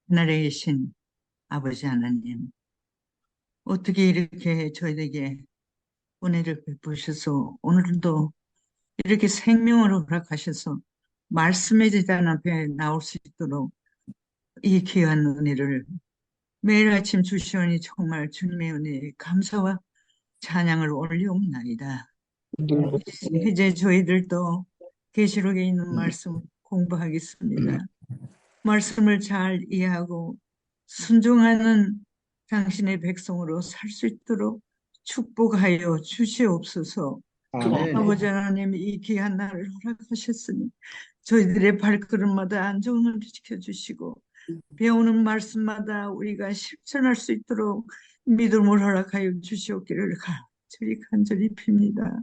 하늘에 계신 아버지 하나님, 어떻게 이렇게 저희에게 은혜를 베푸셔서 오늘도 이렇게 생명을 허락하셔서 말씀의 제단 앞에 나올 수 있도록 이 귀한 은혜를 매일 아침 주시오니 정말 주님의 은혜에 감사와 찬양을 올리옵나이다. 이제 저희들도 계시록에 있는 말씀 공부하겠습니다. 말씀을 잘 이해하고 순종하는 당신의 백성으로 살 수 있도록 축복하여 주시옵소서. 아버지 하나님, 이 귀한 날을 허락하셨으니 저희들의 발걸음마다 안정을 지켜주시고 배우는 말씀마다 우리가 실천할 수 있도록 믿음을 허락하여 주시옵기를 간절히 빕니다.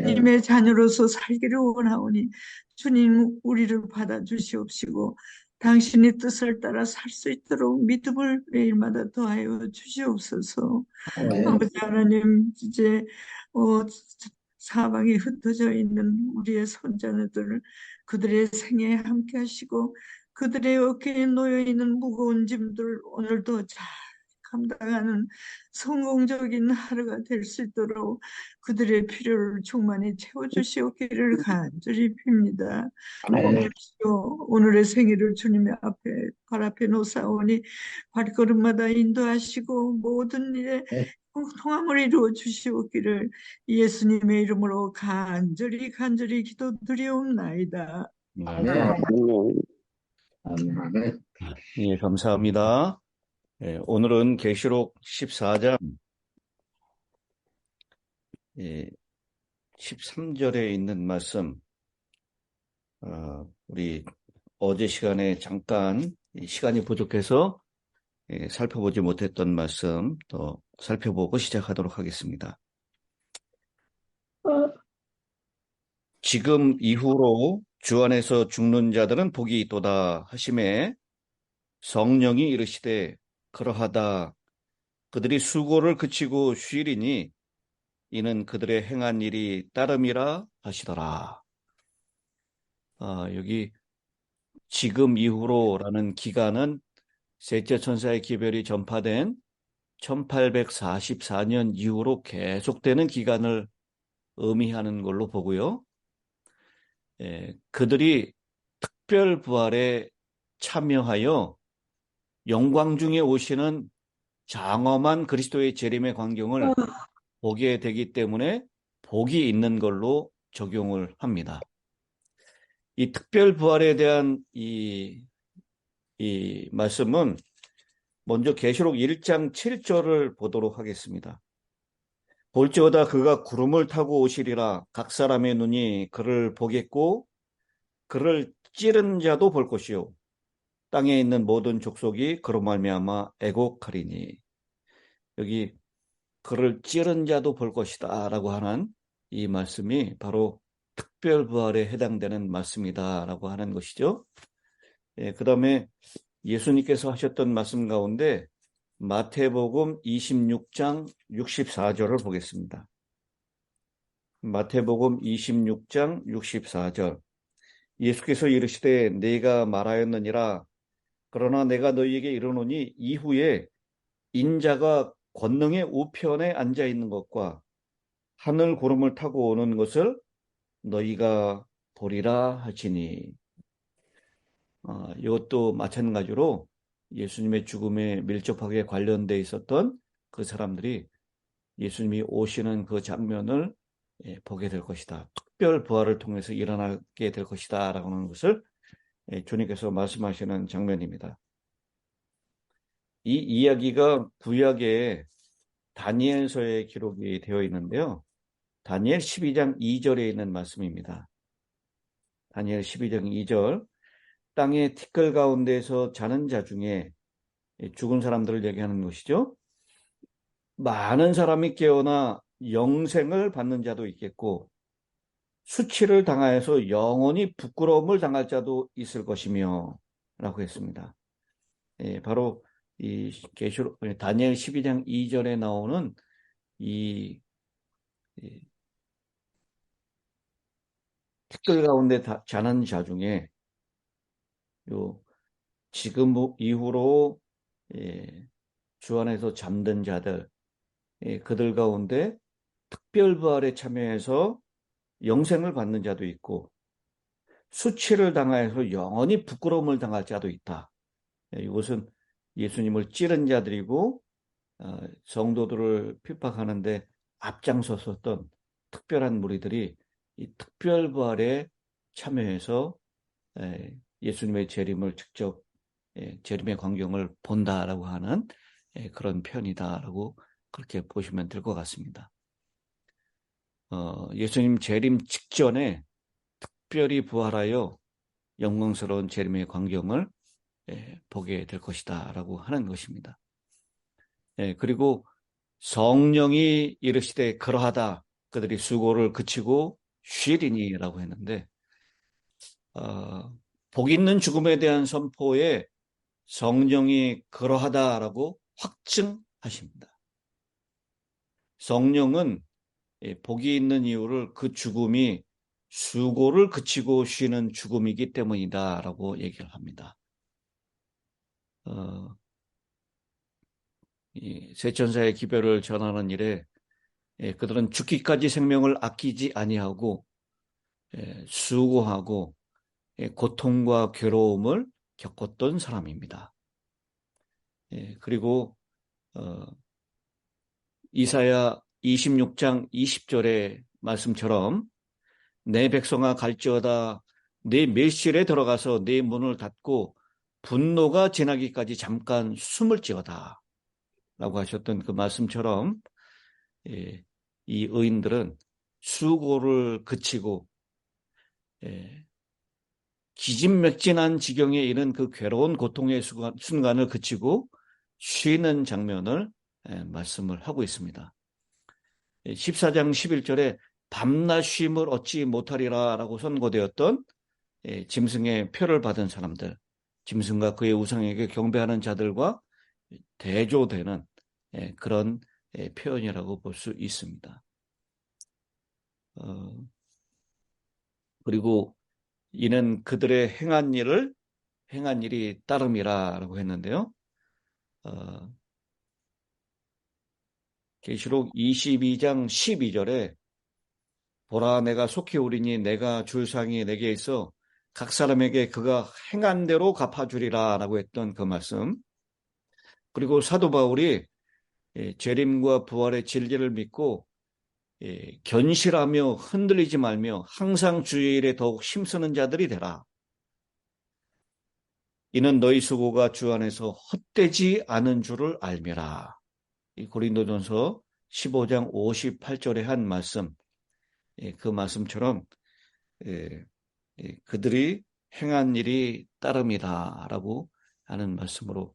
주님의 자녀로서 살기를 원하오니 주님 우리를 받아주시옵시고 당신의 뜻을 따라 살 수 있도록 믿음을 매일마다 더하여 주시옵소서. 아버지 하나님, 이제 사방에 흩어져 있는 우리의 손자녀들을 그들의 생애에 함께 하시고 그들의 어깨에 놓여 있는 무거운 짐들 오늘도 잘 감당하는 성공적인 하루가 될 수 있도록 그들의 필요를 충만히 채워주시옵기를 간절히 빕니다. 오늘의 생일을 주님의 앞에 발 앞에 놓사오니 발걸음마다 인도하시고 모든 일에 통함을 이루어 주시옵기를 예수님의 이름으로 간절히 기도드리옵나이다. 네. 예, 감사합니다. 예, 오늘은 계시록 14장 13절에 있는 말씀, 우리 어제 시간에 잠깐 시간이 부족해서 살펴보지 못했던 말씀 또 살펴보고 시작하도록 하겠습니다. 지금 이후로 주 안에서 죽는 자들은 복이 있도다 하심에 성령이 이르시되 그러하다 그들이 수고를 그치고 쉬리니 이는 그들의 행한 일이 따름이라 하시더라. 여기 지금 이후로라는 기간은 셋째 천사의 기별이 전파된 1844년 이후로 계속되는 기간을 의미하는 걸로 보고요. 그들이 특별 부활에 참여하여 영광 중에 오시는 장엄한 그리스도의 재림의 광경을 보게 되기 때문에 복이 있는 걸로 적용을 합니다. 이 특별 부활에 대한 이 말씀은 먼저 계시록 1장 7절을 보도록 하겠습니다. 볼지어다 그가 구름을 타고 오시리라 각 사람의 눈이 그를 보겠고 그를 찌른 자도 볼 것이요 땅에 있는 모든 족속이 그로 말미암아 애곡하리니 여기 그를 찌른 자도 볼 것이다 라고 하는 이 말씀이 바로 특별 부활에 해당되는 말씀이다 라고 하는 것이죠. 그 다음에 예수님께서 하셨던 말씀 가운데 마태복음 26장 64절을 보겠습니다. 마태복음 26장 64절 예수께서 이르시되 내가 말하였느니라 그러나 내가 너희에게 이르노니 이후에 인자가 권능의 우편에 앉아 있는 것과 하늘 구름을 타고 오는 것을 너희가 보리라 하시니 이것도 마찬가지로 예수님의 죽음에 밀접하게 관련되어 있었던 그 사람들이 예수님이 오시는 그 장면을 보게 될 것이다. 특별 부활을 통해서 일어나게 될 것이다 라고 하는 것을 주님께서 말씀하시는 장면입니다. 이 이야기가 구약의 다니엘서에 기록이 되어 있는데요. 다니엘 12장 2절에 있는 말씀입니다. 다니엘 12장 2절 땅의 티끌 가운데서 자는 자 중에 죽은 사람들을 얘기하는 것이죠. 많은 사람이 깨어나 영생을 받는 자도 있겠고 수치를 당하여서 영원히 부끄러움을 당할 자도 있을 것이며 라고 했습니다. 바로 이 계시록 다니엘 12장 2절에 나오는 이 티끌 가운데 자는 자 중에 요 지금 이후로 주 안에서 잠든 자들, 그들 가운데 특별부활에 참여해서 영생을 받는 자도 있고 수치를 당하여서 영원히 부끄러움을 당할 자도 있다. 이것은 예수님을 찌른 자들이고 성도들을 핍박하는데 앞장섰었던 특별한 무리들이 이 특별부활에 참여해서 예수님의 재림을 직접 재림의 광경을 본다라고 하는 그런 편이다라고 그렇게 보시면 될 것 같습니다. 예수님 재림 직전에 특별히 부활하여 영광스러운 재림의 광경을 보게 될 것이다라고 하는 것입니다. 그리고 성령이 이르시되 그러하다 그들이 수고를 그치고 쉬리니라고 했는데 복 있는 죽음에 대한 선포에 성령이 그러하다라고 확증하십니다. 성령은 복이 있는 이유를 그 죽음이 수고를 그치고 쉬는 죽음이기 때문이다라고 얘기를 합니다. 이 세천사의 기별을 전하는 일에 그들은 죽기까지 생명을 아끼지 아니하고 수고하고 고통과 괴로움을 겪었던 사람입니다. 그리고 이사야 26장 20절의 말씀처럼 내 백성아 갈지어다 내 밀실에 들어가서 내 문을 닫고 분노가 지나기까지 잠깐 숨을지어다 라고 하셨던 그 말씀처럼 이 의인들은 수고를 그치고 기진맥진한 지경에 이른 그 괴로운 고통의 순간을 그치고 쉬는 장면을 말씀을 하고 있습니다. 14장 11절에 밤낮 쉼을 얻지 못하리라 라고 선고되었던 짐승의 표를 받은 사람들, 짐승과 그의 우상에게 경배하는 자들과 대조되는 그런 표현이라고 볼 수 있습니다. 그리고 이는 그들의 행한 일이 따름이라고 했는데요. 계시록 22장 12절에 보라 내가 속히 오리니 내가 줄 상이 내게 있어 각 사람에게 그가 행한 대로 갚아주리라 라고 했던 그 말씀. 그리고 사도 바울이 재림과 부활의 진리를 믿고 견실하며 흔들리지 말며 항상 주의 일에 더욱 힘쓰는 자들이 되라. 이는 너희 수고가 주 안에서 헛되지 않은 줄을 알미라. 이 고린도전서 15장 58절에 한 말씀, 그 말씀처럼 그들이 행한 일이 따름이다라고 하는 말씀으로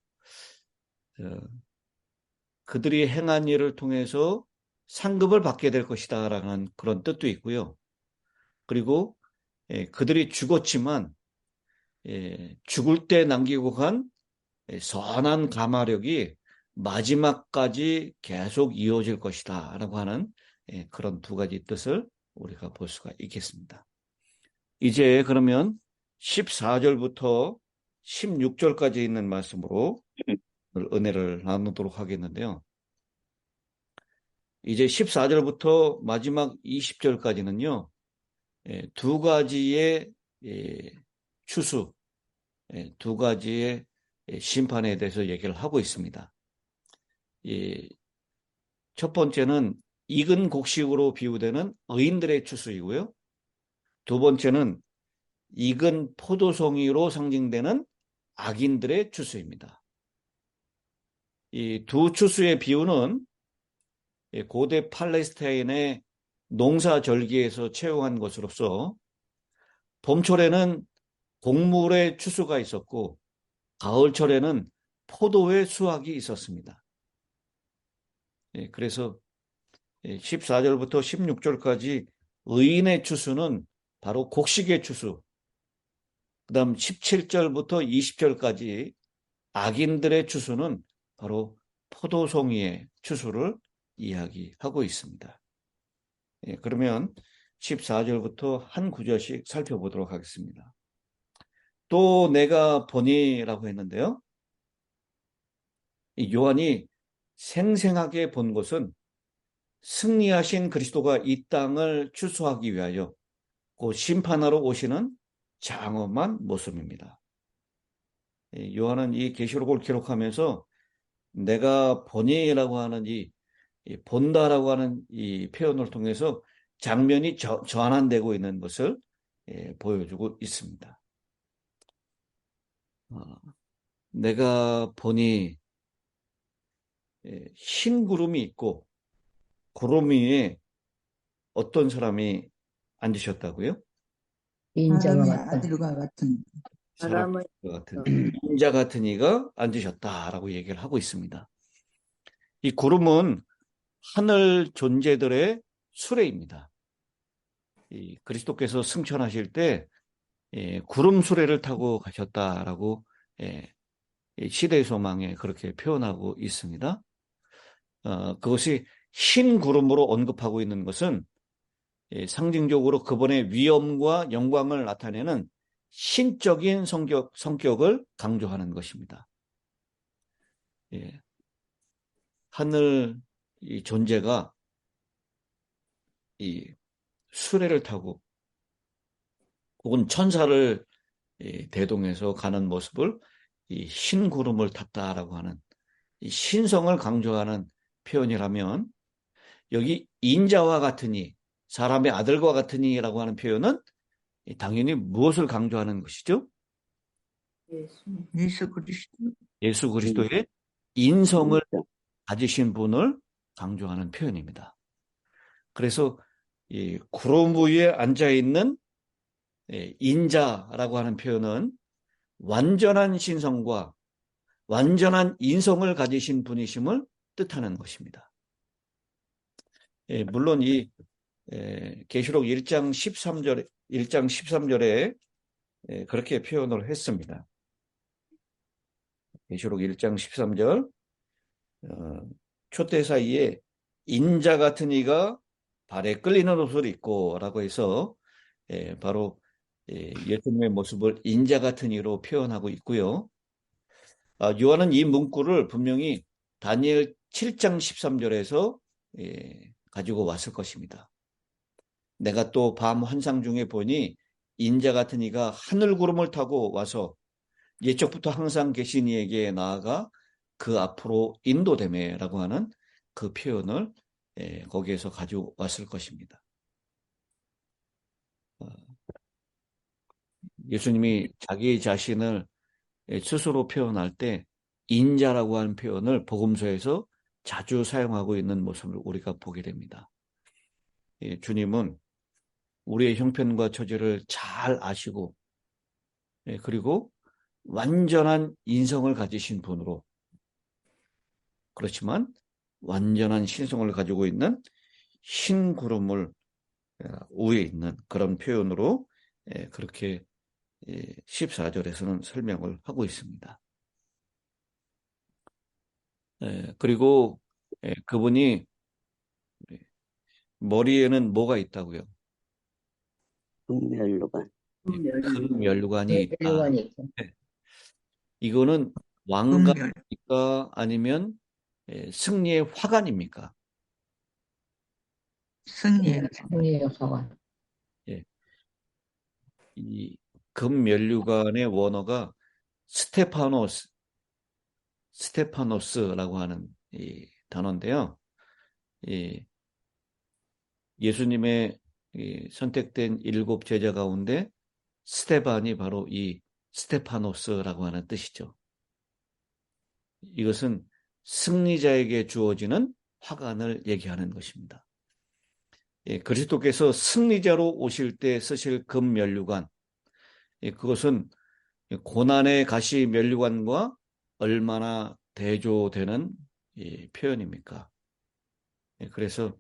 그들이 행한 일을 통해서 상급을 받게 될 것이다라는 그런 뜻도 있고요. 그리고 그들이 죽었지만 죽을 때 남기고 간 선한 가마력이 마지막까지 계속 이어질 것이다 라고 하는 그런 두 가지 뜻을 우리가 볼 수가 있겠습니다. 이제 그러면 14절부터 16절까지 있는 말씀으로 은혜를 나누도록 하겠는데요. 이제 14절부터 마지막 20절까지는요. 두 가지의 추수, 두 가지의 심판에 대해서 얘기를 하고 있습니다. 첫 번째는 익은 곡식으로 비유되는 의인들의 추수이고요. 두 번째는 익은 포도송이로 상징되는 악인들의 추수입니다. 이 두 추수의 비유는 고대 팔레스타인의 농사절기에서 채용한 것으로서 봄철에는 곡물의 추수가 있었고 가을철에는 포도의 수확이 있었습니다. 그래서 14절부터 16절까지 의인의 추수는 바로 곡식의 추수, 그 다음 17절부터 20절까지 악인들의 추수는 바로 포도송이의 추수를 이야기하고 있습니다. 그러면 14절부터 한 구절씩 살펴보도록 하겠습니다. 또 내가 보니라고 했는데요. 이 요한이 생생하게 본 것은 승리하신 그리스도가 이 땅을 추수하기 위하여 그 심판하러 오시는 장엄한 모습입니다. 요한은 이 계시록을 기록하면서 내가 보니라고 하는 이 본다라고 하는 이 표현을 통해서 장면이 전환되고 있는 것을 보여주고 있습니다. 내가 보니 흰 구름이 있고 구름 위에 어떤 사람이 앉으셨다고요? 인자와 사람의 같은 아들과 같은 사람과 같은 인자 같은 이가 앉으셨다라고 얘기를 하고 있습니다. 이 구름은 하늘 존재들의 수레입니다. 이 그리스도께서 승천하실 때 구름 수레를 타고 가셨다라고 시대의 소망에 그렇게 표현하고 있습니다. 그것이 흰 구름으로 언급하고 있는 것은 상징적으로 그분의 위엄과 영광을 나타내는 신적인 성격을 강조하는 것입니다. 하늘 이 존재가 이 수레를 타고 혹은 천사를 대동해서 가는 모습을 이 흰 구름을 탔다라고 하는 이 신성을 강조하는 표현이라면 여기 인자와 같으니 사람의 아들과 같으니라고 하는 표현은 당연히 무엇을 강조하는 것이죠? 예수 그리스도. 예수 그리스도의 인성을 가지신 분을 강조하는 표현입니다. 그래서 이 구름 위에 앉아 있는 인자라고 하는 표현은 완전한 신성과 완전한 인성을 가지신 분이심을 뜻하는 것입니다. 물론 이 계시록 1장 13절에 그렇게 표현을 했습니다. 계시록 1장 13절 촛대 사이에 인자 같은 이가 발에 끌리는 옷을 입고 라고 해서 바로 예수님의 모습을 인자 같은 이로 표현하고 있고요. 요한은 이 문구를 분명히 다니엘 7장 13절에서 가지고 왔을 것입니다. 내가 또 밤 환상 중에 보니 인자 같은 이가 하늘 구름을 타고 와서 예적부터 항상 계신 이에게 나아가 그 앞으로 인도되매라고 하는 그 표현을 거기에서 가지고 왔을 것입니다. 예수님이 자기 자신을 스스로 표현할 때 인자라고 하는 표현을 복음서에서 자주 사용하고 있는 모습을 우리가 보게 됩니다. 주님은 우리의 형편과 처지를 잘 아시고 그리고 완전한 인성을 가지신 분으로 그렇지만 완전한 신성을 가지고 있는 흰 구름을 위에 있는 그런 표현으로 그렇게 14절에서는 설명을 하고 있습니다. 그리고 그분이 머리에는 뭐가 있다고요? 금면류관. 큰 면류관이 있다. 멸관이 있고 이거는 금멸. 왕관입니까? 아니면 승리의 화관입니까? 승리의 승리의 화관. 이 금면류관의 원어가 스테파노스라고 하는 이 단어인데요. 예수님의 선택된 7 제자 가운데 스테반이 바로 이 스테파노스라고 하는 뜻이죠. 이것은 승리자에게 주어지는 화관을 얘기하는 것입니다. 그리스도께서 승리자로 오실 때 쓰실 금면류관, 그것은 고난의 가시 면류관과 얼마나 대조되는 표현입니까? 그래서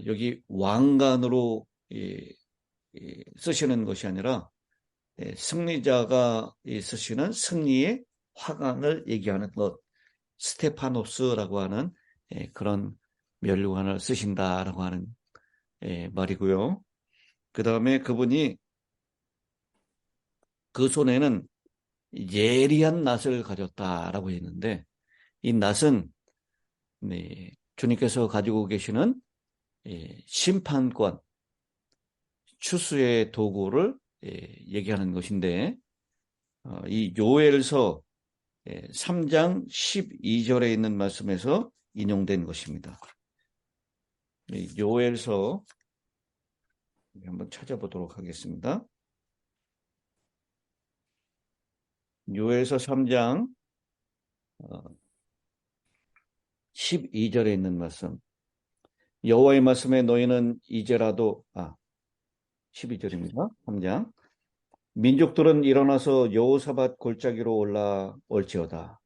여기 왕관으로 쓰시는 것이 아니라 승리자가 쓰시는 승리의 화관을 얘기하는 것, 스테파노스라고 하는 그런 면류관을 쓰신다라고 하는 말이고요. 그 다음에 그분이 그 손에는 예리한 낫을 가졌다라고 했는데, 이 낫은 주님께서 가지고 계시는 심판권, 추수의 도구를 얘기하는 것인데, 이 요엘서 3장 12절에 있는 말씀에서 인용된 것입니다. 요엘서 한번 찾아보도록 하겠습니다. 요엘서 3장 12절에 있는 말씀. 여호와의 말씀에 너희는 이제라도 12절입니다. 3장. 민족들은 일어나서 여호사밧 골짜기로 올라올지어다.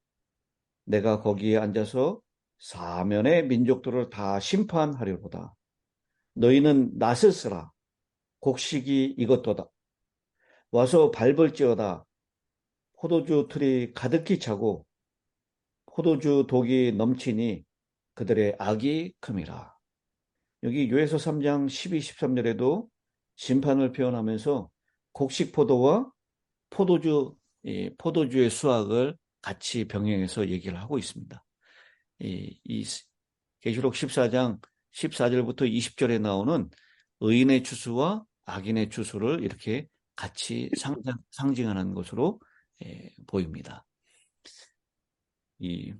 내가 거기에 앉아서 사면의 민족들을 다 심판하려로다. 너희는 낫을 쓰라. 곡식이 익었도다. 와서 밟을지어다. 포도주 틀이 가득히 차고 포도주 독이 넘치니 그들의 악이 큼이라. 여기 요엘서 3장 12, 13절에도 심판을 표현하면서 곡식 포도와 포도주의 수확을 같이 병행해서 얘기를 하고 있습니다. 이 계시록 14장 14절부터 20절에 나오는 의인의 추수와 악인의 추수를 이렇게 같이 상징하는 것으로 보입니다. 이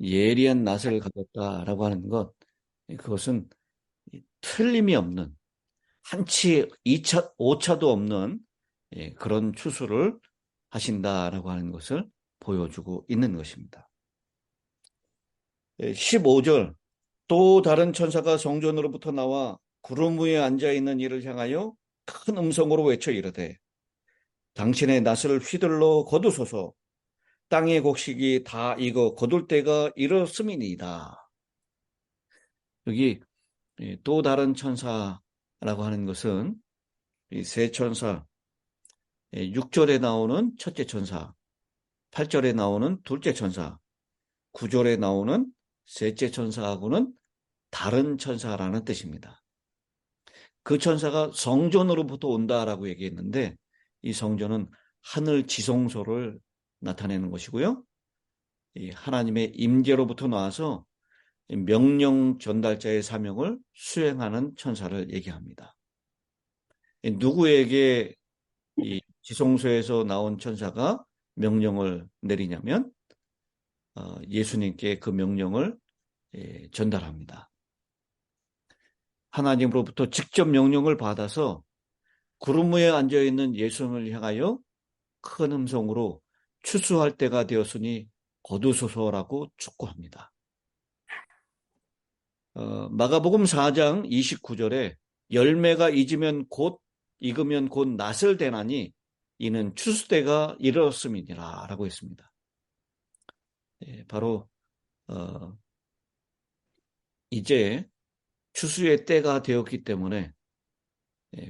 예리한 낫을 가졌다라고 하는 것, 그것은 틀림이 없는, 한치 오차도 없는 그런 추수를 하신다라고 하는 것을 보여주고 있는 것입니다. 15절, 또 다른 천사가 성전으로부터 나와 구름 위에 앉아있는 이를 향하여 큰 음성으로 외쳐 이르되 당신의 낫을 휘둘러 거두소서. 땅의 곡식이 다 익어 거둘 때가 이렇음이니이다. 여기 또 다른 천사라고 하는 것은 이 세 천사, 6절에 나오는 첫째 천사, 8절에 나오는 둘째 천사, 9절에 나오는 셋째 천사하고는 다른 천사라는 뜻입니다. 그 천사가 성전으로부터 온다라고 얘기했는데 이 성전은 하늘 지성소를 나타내는 것이고요. 이 하나님의 임재로부터 나와서 명령 전달자의 사명을 수행하는 천사를 얘기합니다. 누구에게 이 지성소에서 나온 천사가 명령을 내리냐면 예수님께 그 명령을 전달합니다. 하나님으로부터 직접 명령을 받아서 구름 위에 앉아있는 예수님을 향하여 큰 음성으로 추수할 때가 되었으니 거두소서라고 촉구합니다. 마가복음 4장 29절에 열매가 익으면 곧 낫을 대나니 이는 추수 때가 이르렀음이니라 라고 했습니다. 바로 이제 추수의 때가 되었기 때문에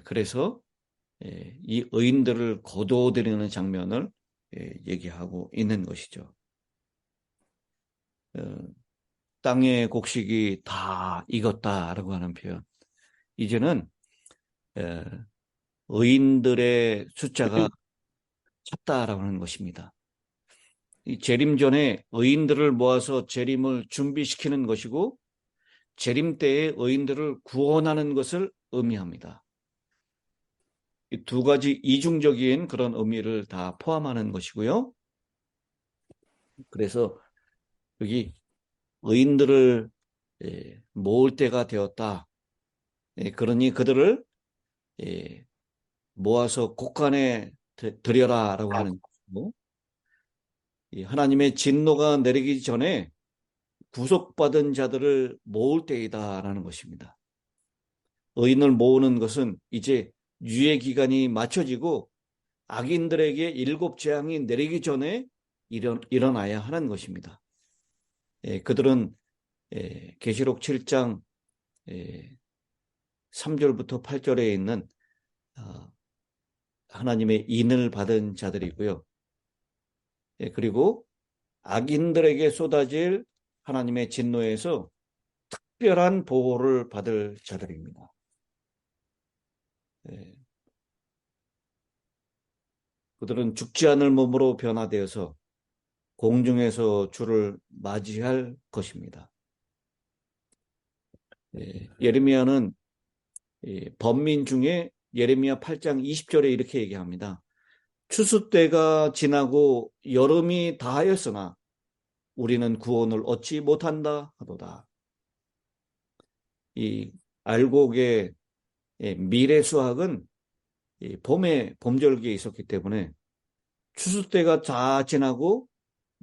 그래서 이 의인들을 거두어들이는 장면을 얘기하고 있는 것이죠. 땅의 곡식이 다 익었다라고 하는 표현. 이제는 의인들의 숫자가 찼다라고 하는 것입니다. 이 재림 전에 의인들을 모아서 재림을 준비시키는 것이고 재림 때에 의인들을 구원하는 것을 의미합니다. 이 두 가지 이중적인 그런 의미를 다 포함하는 것이고요. 그래서 여기 의인들을 모을 때가 되었다. 그러니 그들을 모아서 곳간에 들여라라고 하는 것이고 하나님의 진노가 내리기 전에 구속받은 자들을 모을 때이다라는 것입니다. 의인을 모으는 것은 이제 유예 기간이 맞춰지고 악인들에게 일곱 재앙이 내리기 전에 일어나야 하는 것입니다. 그들은 계시록 7장 3절부터 8절에 있는 하나님의 인을 받은 자들이고요. 그리고 악인들에게 쏟아질 하나님의 진노에서 특별한 보호를 받을 자들입니다. 그들은 죽지 않을 몸으로 변화되어서 공중에서 주를 맞이할 것입니다. 예레미야는 번민 중에 예레미야 8장 20절에 이렇게 얘기합니다. 추수 때가 지나고 여름이 다하였으나 우리는 구원을 얻지 못한다 하도다. 이 알곡의 미래 수확은 봄에 봄절기에 있었기 때문에 추수 때가 다 지나고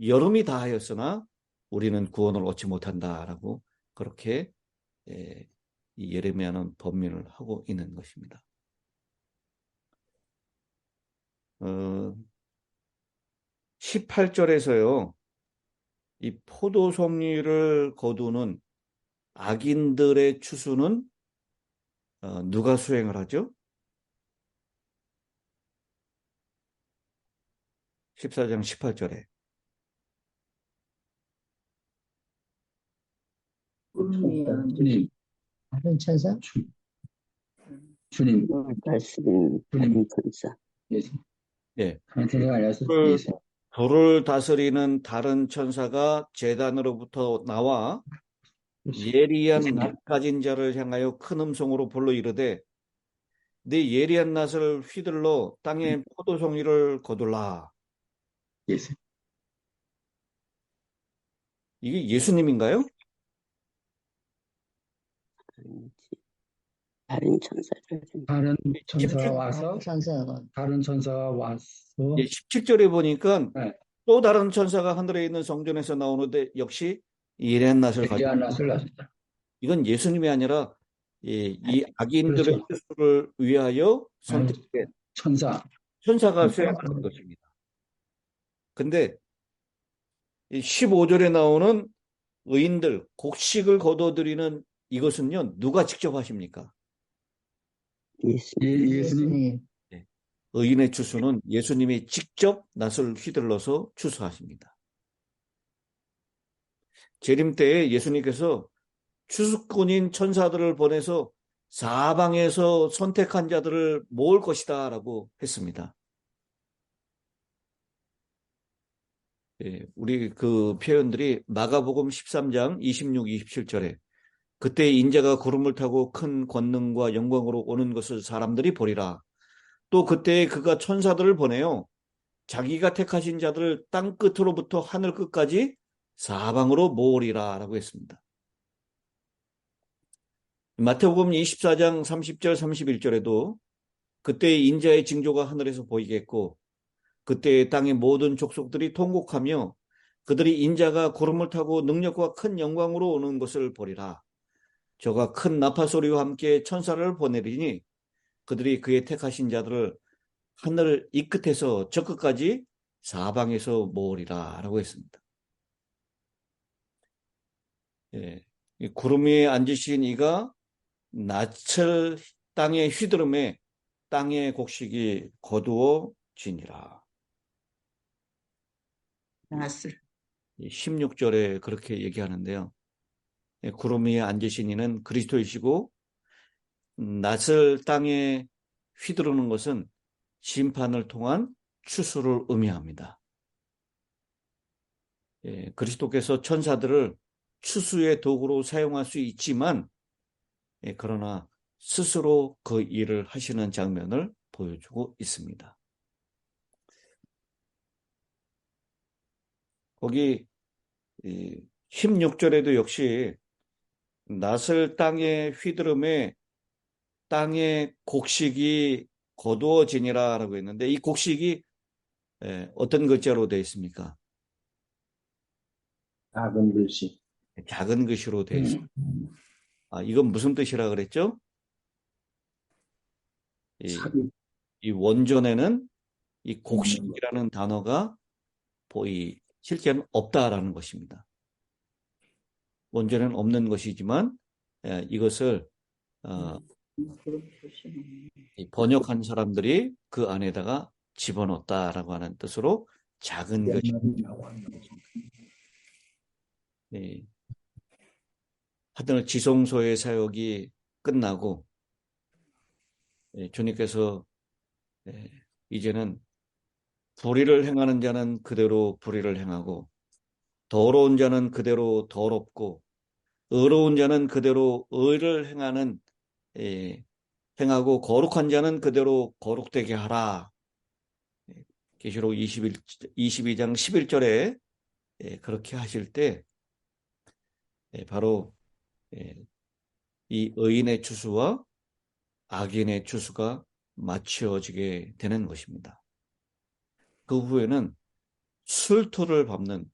여름이 다하였으나 우리는 구원을 얻지 못한다라고 그렇게 이 예레미야는 번민을 하고 있는 것입니다. 18절에서요. 이 포도 송이를 거두는 악인들의 추수는 누가 수행을 하죠? 14장 18절에 주님, 다른 천사? 주님, 다스리는 다른 천사. 예수. 예. 다른 천사가 아니라 불을, 예수. 불을 다스리는 다른 천사가 제단으로부터 나와 예리한 낫 가진 자를 향하여 큰 음성으로 불러 이르되 네 예리한 낫을 휘둘러 땅에 포도송이를 거둘라. 예수. 이게 예수님인가요? 다른 천사들. 다른 천사가 17, 와서, 천사가 다른 천사가 와서, 17절에 보니까 네. 또 다른 천사가 하늘에 있는 성전에서 나오는데 역시 예리한 낫을 가지고 예리한 낫을 낳았다. 이건 예수님이 아니라 이 악인들의 그렇죠. 추수를 위하여 선택된 천사. 천사가 수행하는 것입니다. 근데 이 15절에 나오는 의인들 곡식을 거둬들이는 이것은요 누가 직접 하십니까? 예수님. 예수님. 의인의 추수는 예수님이 직접 낫을 휘둘러서 추수하십니다. 재림 때에 예수님께서 추수꾼인 천사들을 보내서 사방에서 선택한 자들을 모을 것이다 라고 했습니다. 우리 그 표현들이 마가복음 13장 26, 27절에 그때 인자가 구름을 타고 큰 권능과 영광으로 오는 것을 사람들이 보리라. 또 그때 그가 천사들을 보내요. 자기가 택하신 자들을 땅 끝으로부터 하늘 끝까지 사방으로 모으리라 라고 했습니다. 마태복음 24장 30절 31절에도 그때 인자의 징조가 하늘에서 보이겠고 그때 땅의 모든 족속들이 통곡하며 그들이 인자가 구름을 타고 능력과 큰 영광으로 오는 것을 보리라. 저가 큰 나팔 소리와 함께 천사를 보내리니 그들이 그의 택하신 자들을 하늘 이 끝에서 저 끝까지 사방에서 모으리라 라고 했습니다. 이 구름 위에 앉으신 이가 낯을 땅에 휘두름에 땅의 곡식이 거두어지니라. 낫을. 16절에 그렇게 얘기하는데요. 구름 위에 앉으신 이는 그리스도이시고 낯을 땅에 휘두르는 것은 심판을 통한 추수를 의미합니다. 그리스도께서 천사들을 추수의 도구로 사용할 수 있지만 그러나 스스로 그 일을 하시는 장면을 보여주고 있습니다. 거기 16절에도 역시 낫을 땅에 휘두름에 땅의 곡식이 거두어지니라 라고 했는데 이 곡식이 어떤 글자로 되어 있습니까? 작은 글씨. 작은 글씨로 되어 있습니다. 이건 무슨 뜻이라 그랬죠? 이 원전에는 이 곡식이라는 단어가 실제는 없다라는 것입니다. 원전에는 없는 것이지만 이것을 번역한 사람들이 그 안에다가 집어넣었다라고 하는 뜻으로 작은 것이 하여튼 지성소의 사역이 끝나고 주님께서 이제는 불의를 행하는 자는 그대로 불의를 행하고, 더러운 자는 그대로 더럽고, 의로운 자는 그대로 의를 행하고, 거룩한 자는 그대로 거룩되게 하라. 계시록 22장 11절에 그렇게 하실 때 바로 이 의인의 추수와 악인의 추수가 맞추어지게 되는 것입니다. 그 후에는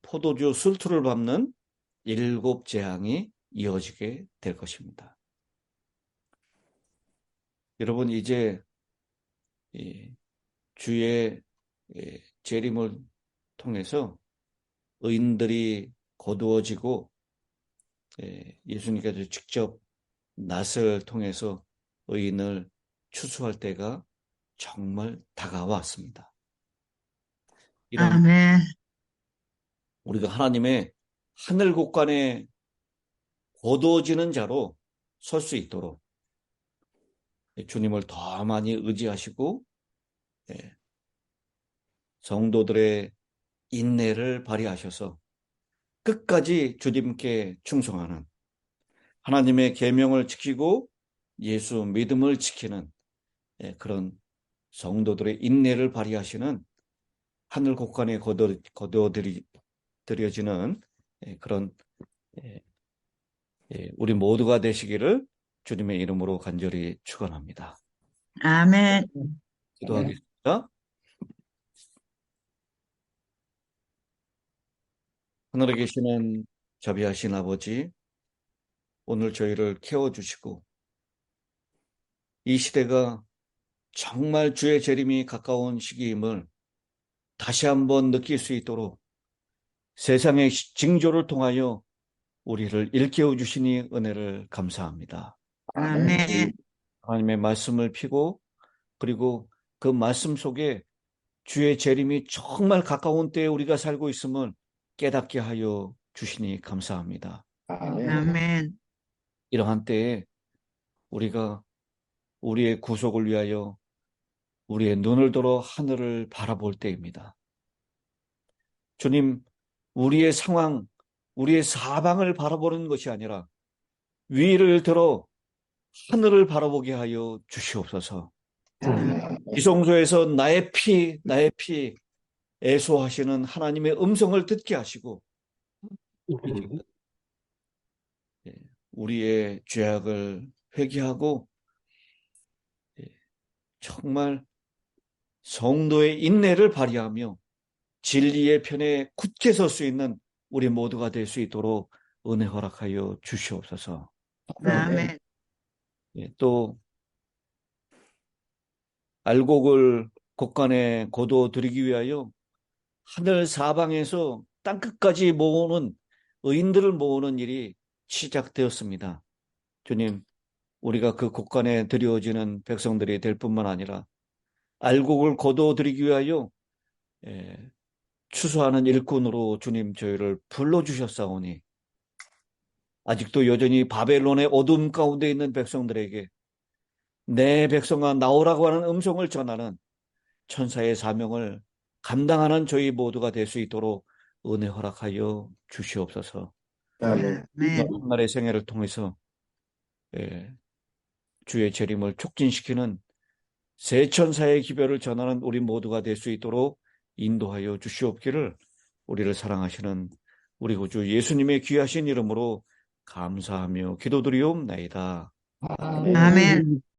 포도주 술투를 밟는 7 재앙이 이어지게 될 것입니다. 여러분, 이제 주의 재림을 통해서 의인들이 거두어지고 예수님께서 직접 낫을 통해서 의인을 추수할 때가 정말 다가왔습니다. 이런 아멘. 우리가 하나님의 하늘 곳간에 거두어지는 자로 설 수 있도록 주님을 더 많이 의지하시고 성도들의 인내를 발휘하셔서 끝까지 주님께 충성하는, 하나님의 계명을 지키고 예수 믿음을 지키는 그런 성도들의 인내를 발휘하시는 하늘 곳간에 거두어들여지는 그런 우리 모두가 되시기를 주님의 이름으로 간절히 축원합니다. 아멘. 기도하겠습니다. 하늘에 계시는 자비하신 아버지, 오늘 저희를 케어주시고 이 시대가 정말 주의 재림이 가까운 시기임을 다시 한번 느낄 수 있도록 세상의 징조를 통하여 우리를 일깨워 주시니 은혜를 감사합니다. 아멘. 하나님의 말씀을 피고 그리고 그 말씀 속에 주의 재림이 정말 가까운 때에 우리가 살고 있음을 깨닫게 하여 주시니 감사합니다. 아멘. 이러한 때에 우리가 우리의 구속을 위하여 우리의 눈을 들어 하늘을 바라볼 때입니다. 주님, 우리의 상황, 우리의 사방을 바라보는 것이 아니라 위를 들어 하늘을 바라보게 하여 주시옵소서. 지성소에서 나의 피 애소하시는 하나님의 음성을 듣게 하시고 우리의 죄악을 회개하고 정말 성도의 인내를 발휘하며 진리의 편에 굳게 설 수 있는 우리 모두가 될 수 있도록 은혜 허락하여 주시옵소서. 아멘. 또 알곡을 곳간에 거두어들이기 위하여 하늘 사방에서 땅끝까지 모으는 의인들을 모으는 일이 시작되었습니다. 주님, 우리가 그 곳간에 드려지는 백성들이 될 뿐만 아니라 알곡을 거두어들이기 위하여 추수하는 일꾼으로 주님 저희를 불러주셨사오니 아직도 여전히 바벨론의 어둠 가운데 있는 백성들에게 내 백성아 나오라고 하는 음성을 전하는 천사의 사명을 감당하는 저희 모두가 될 수 있도록 은혜 허락하여 주시옵소서. 아멘. 한날의 생애를 통해서 주의 재림을 촉진시키는 새 천사의 기별을 전하는 우리 모두가 될 수 있도록 인도하여 주시옵기를 우리를 사랑하시는 우리 구주 예수님의 귀하신 이름으로 감사하며 기도드리옵나이다. 아멘.